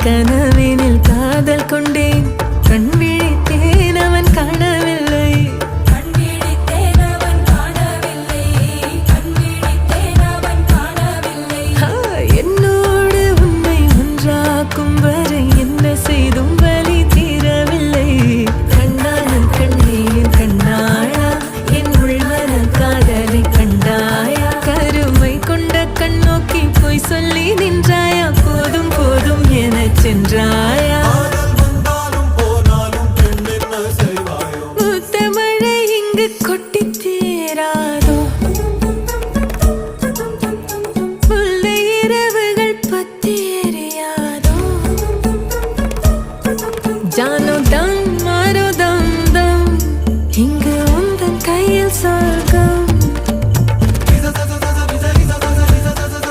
கனவினில் காதல் கொண்டேன் கண் விழித்தேன் அவன் காணவில்லை என்னோடு உன்னை ஒன்றாக்கும் வரை என்ன செய்தும் வலி தீரவில்லை கண்ணானன் கண்ணீர் கண்ணாளா என் உள்மன காதலை கண்டாயா கருமை கொண்ட கண்ணோக்கி போய் சொல்லி நின்றாயா போதும் போதும் எனச் சென்றாயா